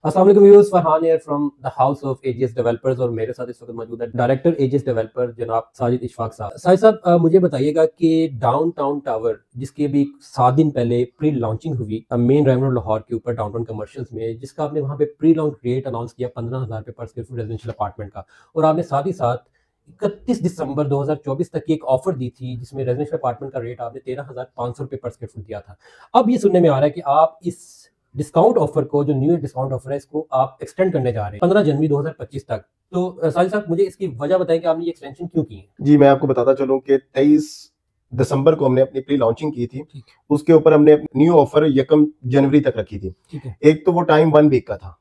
अस्सलाम वालेकुम viewers, Farhan here from the house of AGS developers और मेरे साथ इस वक्त मौजूद है डायरेक्टर एजीएस डेवलपर जनाब साजिद इशफाक साहब। साजिद साहब, मुझे बताइएगा कि डाउनटाउन टावर जिसकी अभी 7 दिन पहले प्री लॉन्चिंग हुई मेन ड्राइव रोड लाहौर के ऊपर डाउनटाउन कमर्शियल्स में, जिसका आपने वहाँ पे प्री लॉन्च रेट अनाउंस किया 15,000 रुपये पर स्क्वायर फुट रेजिडेंशियल अपार्टमेंट का, और आपने साथ ही साथ 31 दिसंबर 2024 तक की एक ऑफर दी थी जिसमें रेजिडेंशियल अपार्टमेंट का रेट आपने 13,500 रुपये पर स्क्वायर फुट दिया था। अब ये सुनने में आ रहा है कि आप इस डिस्काउंट ऑफर को, जो न्यू डिस्काउंट ऑफर है, इसको आप एक्सटेंड करने जा रहे हैं 15 जनवरी 2025 तक। तो साजिद साहब, मुझे इसकी वजह बताएं कि आपने ये एक्सटेंशन क्यों की है। जी, मैं आपको बताता चलूं कि 23 दिसंबर को हमने अपनी प्री लॉन्चिंग की थी। उसके ऊपर हमने न्यू ऑफर 1 जनवरी तक रखी थी। एक तो वो टाइम 1 वीक का था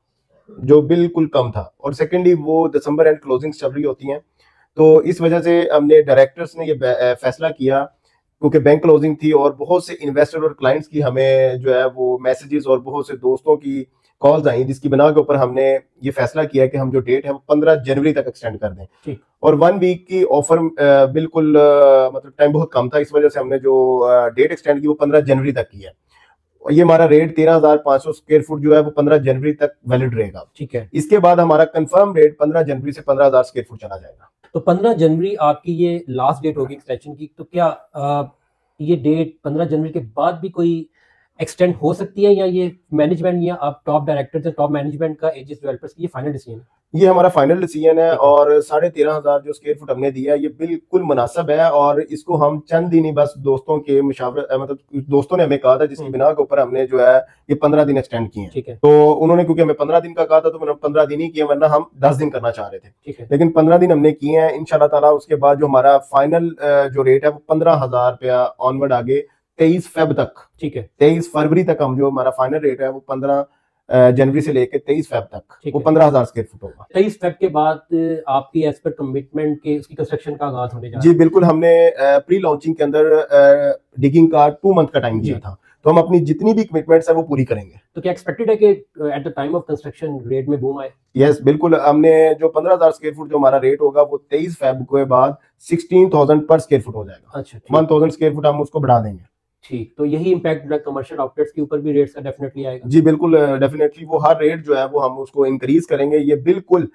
जो बिल्कुल कम था, और सेकेंडली वो दिसंबर एंड क्लोजिंग चल रही होती हैं, तो इस वजह से हमने डायरेक्टर्स ने ये फैसला किया, क्योंकि बैंक क्लोजिंग थी और बहुत से इन्वेस्टर और क्लाइंट्स की हमें जो है वो मैसेजेस और बहुत से दोस्तों की कॉल्स आई, जिसकी बिना के ऊपर हमने ये फैसला किया कि हम जो डेट है वो 15 जनवरी तक एक्सटेंड कर दें। और 1 वीक की ऑफर बिल्कुल मतलब टाइम बहुत कम था, इस वजह से हमने जो डेट एक्सटेंड की वो 15 जनवरी तक की है। और ये हमारा रेट 13,500 स्क्वायर फुट जो है वो 15 जनवरी तक वैलिड रहेगा। ठीक है। इसके बाद हमारा कंफर्म रेट 15 जनवरी से 15,000 स्क्वायर फुट चला जाएगा। तो 15 जनवरी आपकी ये लास्ट डेट होगी एक्सटेंशन की, तो क्या ये डेट 15 जनवरी के बाद भी कोई एक्सटेंड हो सकती है, या ये मैनेजमेंट या आप टॉप डायरेक्टर्स या टॉप मैनेजमेंट का एजीएस डेवलपर्स की ये फाइनल डिसीजन है? ये हमारा फाइनल डिसीजन है, और 13,500 जो स्क्वायर फुट हमने दिया है ये बिल्कुल मुनासिब है, और इसको हम चंद दिन ही बस दोस्तों के मुशावरत, मतलब दोस्तों ने हमें कहा था, जिसकी बिना के ऊपर हमने जो है ये 15 दिन एक्सटेंड किए हैं। तो उन्होंने, क्योंकि हमें 15 दिन का कहा था, तो मैंने 15 दिन ही किए, वरना हम 10 दिन करना चाह रहे थे, लेकिन 15 दिन हमने किए हैं इंशाल्लाह ताला। उसके बाद जो हमारा फाइनल जो रेट है वो 15,000 रुपया ऑनवर्ड आगे 23 फेब तक, ठीक है, 23 फरवरी तक हम जो हमारा फाइनल रेट है वो 15 जनवरी से लेकर 23 फेब तक वो 15,000 स्क्वायर फुट होगा। 23 फेब के बाद आपकी एज पर कमिटमेंट के उसकी कंस्ट्रक्शन का आगाज होने जा रहा है। जी बिल्कुल, हमने प्री लॉन्चिंग के अंदर डिगिंग का 2 मंथ का टाइम दिया था, तो हम अपनी जितनी भी कमिटमेंट्स है वो पूरी करेंगे। तो क्या एक्सपेक्टेड है कि at the time of construction rate में बूम आए? यस बिल्कुल, हमने जो 15,000 स्क्वायर फुट जो हमारा रेट होगा वो 23 फेब के बाद 16,000 पर स्क्वायर फुट हो जाएगा। अच्छा, 1,000 स्क्वायर फुट हम उसको बढ़ा देंगे। ठीक, तो यही इम्पैक्ट कमर्शियल आउटलेट्स के ऊपर भी रेट्स का डेफिनेटली आएगा? जी बिल्कुल, डेफिनेटली वो हर रेट जो है वो हम उसको इंक्रीज करेंगे। ये बिल्कुल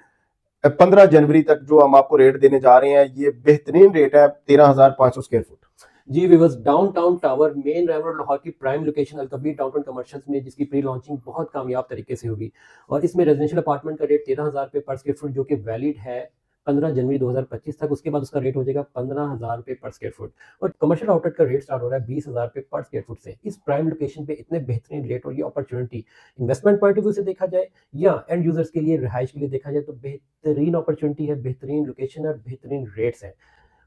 15 जनवरी तक जो हम आपको रेट देने जा रहे हैं, ये बेहतरीन रेट है 13,500 स्क्वायर फुट। जी viewers, downtown tower main drive road Lahore की prime location Alkabir downtown commercials में, जिसकी प्री लॉन्चिंग बहुत कामयाब तरीके से हुई, और इसमें रेजिडेंशियल अपार्टमेंट का रेट 13,000 रुपये पर स्क्वायर फुट जो कि वैलिड है 15 जनवरी 2025 तक। उसके बाद उसका रेट हो जाएगा 15,000 रुपये पर स्क्वायर फुट, और कमर्शियल आउटलेट का रेट स्टार्ट हो रहा है 20,000 रुपये पर स्क्वायर फुट से। इस प्राइम लोकेशन पे इतने बेहतरीन रेट और ये opportunity investment point of view से देखा जाए या एंड यूजर्स के लिए, रिहाइश के लिए देखा जाए, तो बेहतरीन अपॉर्चुनिटी है, बेहतरीन लोकेशन है, बेहतरीन रेट्स हैं।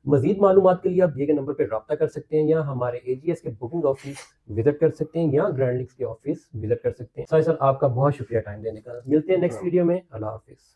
मजीद मालूमात के लिए आप दिए गए नंबर पर रब्ता कर सकते हैं, या हमारे एजीएस के बुकिंग ऑफिस विजिट कर सकते हैं, या ग्रैंड लिंक्स के ऑफिस विजिट कर सकते हैं। सर आपका बहुत शुक्रिया टाइम देने का। मिलते हैं नेक्स्ट वीडियो में। अल्लाह हाफिज।